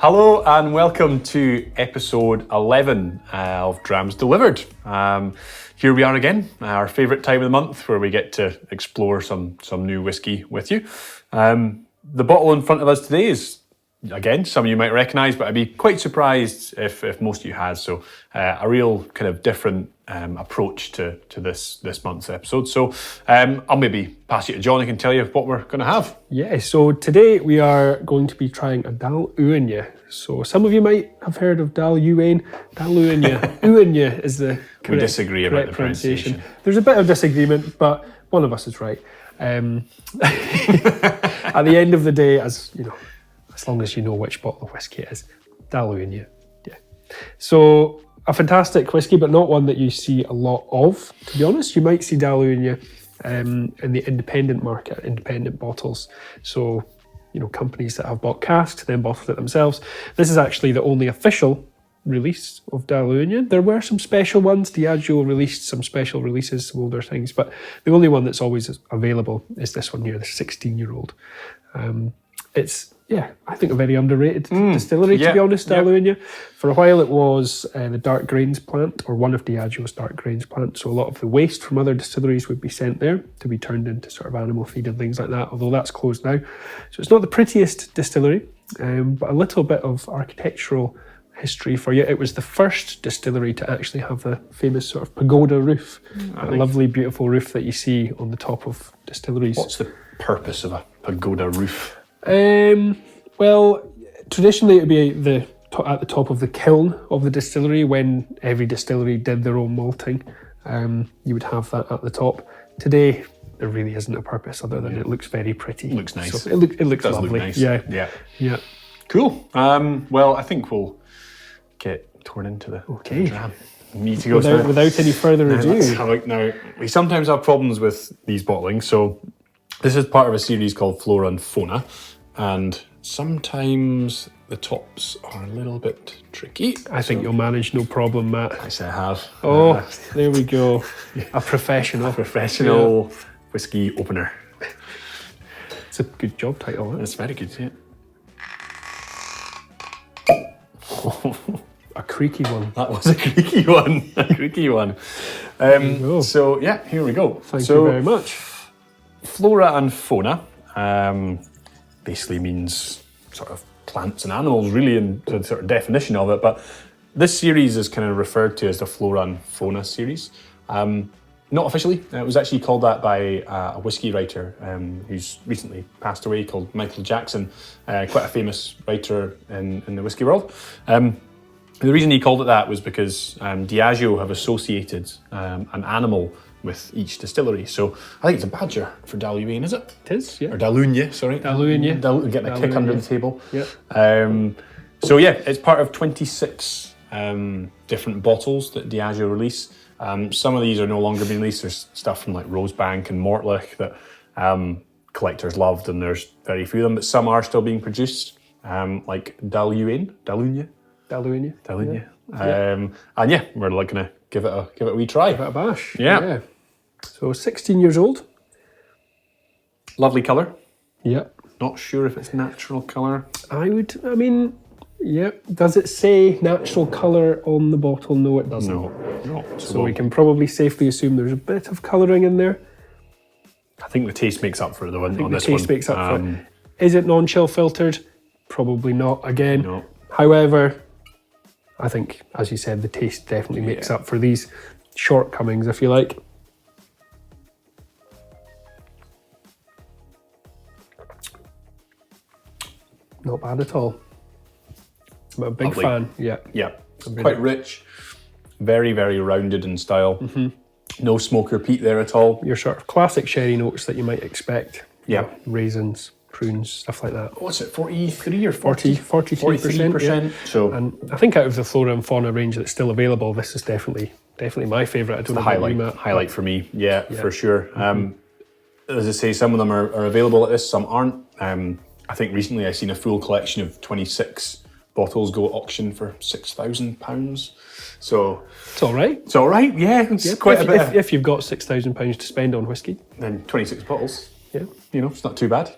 Hello and welcome to episode 11 of Drams Delivered. Here we are again, our favourite time of the month where we get to explore some new whiskey with you. The bottle in front of us today is, again, some of you might recognise, but I'd be quite surprised if most of you had. So a real kind of different approach to this month's episode. So I'll maybe pass you to John, who can tell you what we're going to have. Yeah, so today we are going to be trying a Dailuaine. So some of you might have heard of Dailuaine. Dailuaine is the correct, we disagree about the pronunciation. There's a bit of disagreement, but one of us is right. At the end of the day, as you know, as long as you know which bottle of whiskey it is, Dailuaine. Yeah. So a fantastic whiskey, but not one that you see a lot of. To be honest, you might see Dailuaine in the independent market, independent bottles. So, you know, companies that have bought casks, then bottled it themselves. This is actually the only official release of Dailuaine. There were some special ones. Diageo released some special releases, some older things, but the only one that's always available is this one here, the 16-year-old. It's, yeah, I think a very underrated distillery, to be honest, Dailuaine. For a while it was the dark grains plant, or one of Diageo's dark grains plants, so a lot of the waste from other distilleries would be sent there to be turned into sort of animal feed and things like that, although that's closed now. So it's not the prettiest distillery, but a little bit of architectural history for you. It was the first distillery to actually have the famous sort of pagoda roof, a lovely, beautiful roof that you see on the top of distilleries. What's the purpose of a pagoda roof? Well, traditionally it would be at the top of the kiln of the distillery. When every distillery did their own malting, you would have that at the top. Today, there really isn't a purpose other than it looks very pretty. It looks nice. So it looks Does lovely. Look nice. Yeah. Cool. Well, I think we'll get torn into the dram. Need to go without any further ado. Now, we sometimes have problems with these bottlings, so this is part of a series called Flora Fauna, and sometimes the tops are a little bit tricky. I think you'll manage no problem, Matt. I say I have. Oh, there we go. A professional. Whiskey opener. It's a good job title, isn't it? It's very good, yeah. A creaky one. That was a creaky one. So yeah, here we go. Thank you very much. Flora and Fauna basically means sort of plants and animals, really, in the sort of definition of it. But this series is kind of referred to as the Flora and Fauna series. Not officially. It was actually called that by a whiskey writer who's recently passed away, called Michael Jackson, quite a famous writer in the whiskey world. The reason he called it that was because Diageo have associated an animal with each distillery. So I think it's a badger for Dailuaine, is it? It is, yeah. Or Dailuaine, sorry. Dailuaine. Getting a kick under the table. Yeah. So yeah, it's part of 26 different bottles that Diageo release. Some of these are no longer being released. There's stuff from like Rosebank and Mortlach that collectors loved, and there's very few of them, but some are still being produced, like Dailuaine. And yeah, we're like gonna give it a wee try. Give it a bash. Yeah. So 16 years old. Lovely colour. Yeah. Not sure if it's natural colour. Does it say natural colour on the bottle? No, it doesn't. No. So we can probably safely assume there's a bit of colouring in there. I think the taste makes up for it, though, on this one. The taste makes up for it. Is it non-chill filtered? Probably not, again. No. However, I think, as you said, the taste definitely makes up for these shortcomings, if you like. Not bad at all. I'm a big fan. Yeah. It's quite rich, very, very rounded in style. Mm-hmm. No smoke or peat there at all. Your sort of classic sherry notes that you might expect. Yeah. Raisins, prunes, stuff like that. What's it, 43 or 40? 43%. Yeah. So, and I think out of the Flora and Fauna range that's still available, this is definitely my favourite. I don't know about you, Matt. Highlight for me, yeah. For sure. Mm-hmm. As I say, some of them are available at this, some aren't. I think recently I've seen a full collection of 26 bottles go auction for £6,000. So it's all right. It's all right, yeah. It's quite a bit. If you've got £6,000 to spend on whiskey, then 26 bottles. Yeah, it's not too bad.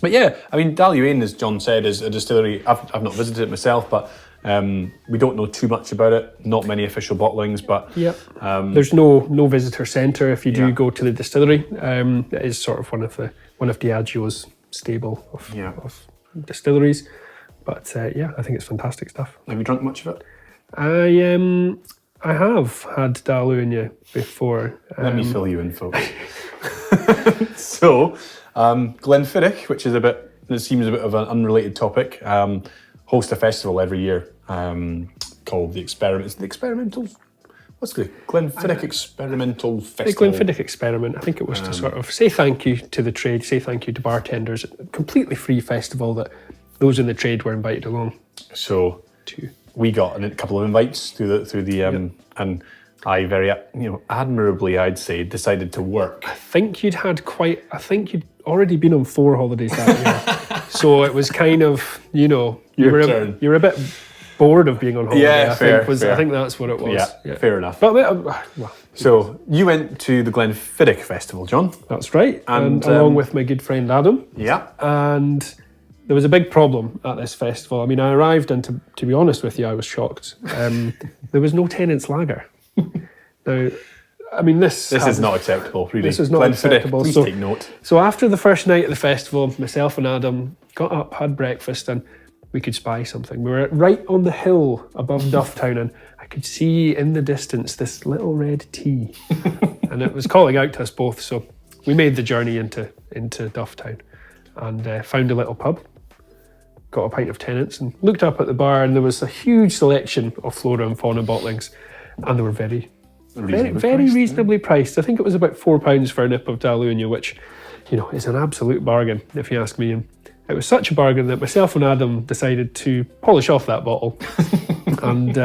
But yeah, I mean, Dailuaine, as John said, is a distillery. I've not visited it myself, but we don't know too much about it. Not many official bottlings, but there's no visitor centre if you do Yeah. go to the distillery. It is sort of one of Diageo's stable of distilleries. But I think it's fantastic stuff. have you drunk much of it? I have had Dailuaine before. Let me fill you in, folks. So, Glenfiddich, which is it seems a bit of an unrelated topic, host a festival every year called the Experimental. What's the Glenfiddich Experimental Festival? The Glenfiddich Experiment. I think it was to sort of say thank you to the trade, say thank you to bartenders. A completely free festival that those in the trade were invited along. So we got a couple of invites through the and I very admirably, I'd say, decided to work. I think you'd already been on 4 holidays that year. So it was kind of, you were a bit bored of being on holiday. Yeah, fair. I think that's what it was. Yeah, fair enough. But So you went to the Glenfiddich Festival, John? that's right. And, along with my good friend Adam. Yeah. And there was a big problem at this festival. I mean, I arrived and to be honest with you, I was shocked. There was no Tennent's lager. Now, I mean, this is not acceptable, really. This is not acceptable. Please take note. So after the first night at the festival, myself and Adam got up, had breakfast, and we could spy something. We were right on the hill above Dufftown, and I could see in the distance this little red tea. And it was calling out to us both, so we made the journey into Dufftown and found a little pub, got a pint of Tennent's, and looked up at the bar, and there was a huge selection of Flora and Fauna bottlings, and they were very reasonably priced. I think it was about £4 for a nip of Dailuaine, which, is an absolute bargain, if you ask me. And it was such a bargain that myself and Adam decided to polish off that bottle. And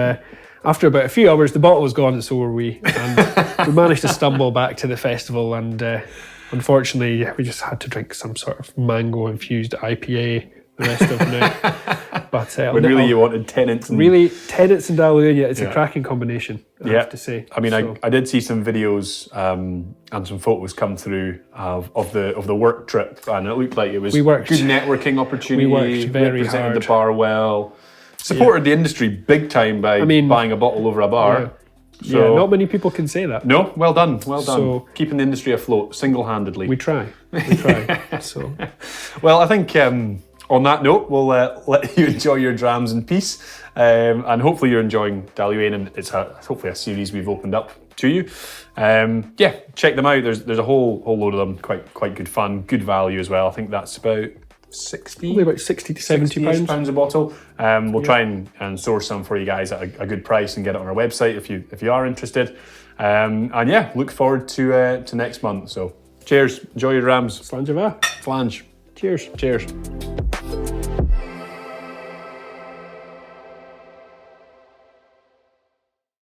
after about a few hours, the bottle was gone, and so were we. And we managed to stumble back to the festival, and unfortunately, we just had to drink some sort of mango-infused IPA the rest of the night. But you wanted Tennent's and Tennent's and Dailuaine, it's a cracking combination, I have to say. I mean, I did see some videos and some photos come through of the work trip, and it looked like it was good networking opportunity. We worked very represented hard. the bar well, supported the industry big time by buying a bottle over a bar. So, not many people can say that. No, well done. So, keeping the industry afloat single-handedly. We try. So, well, I think on that note, we'll let you enjoy your drams in peace, and hopefully you're enjoying Dailuaine, and it's hopefully a series we've opened up to you. Check them out. There's a whole load of them. Quite good fun, good value as well. I think that's about probably about 60 to 70 pounds a bottle. We'll try and source some for you guys at a good price and get it on our website if you are interested. Look forward to next month. So cheers, enjoy your drams. Flange. Flange. Cheers. Cheers.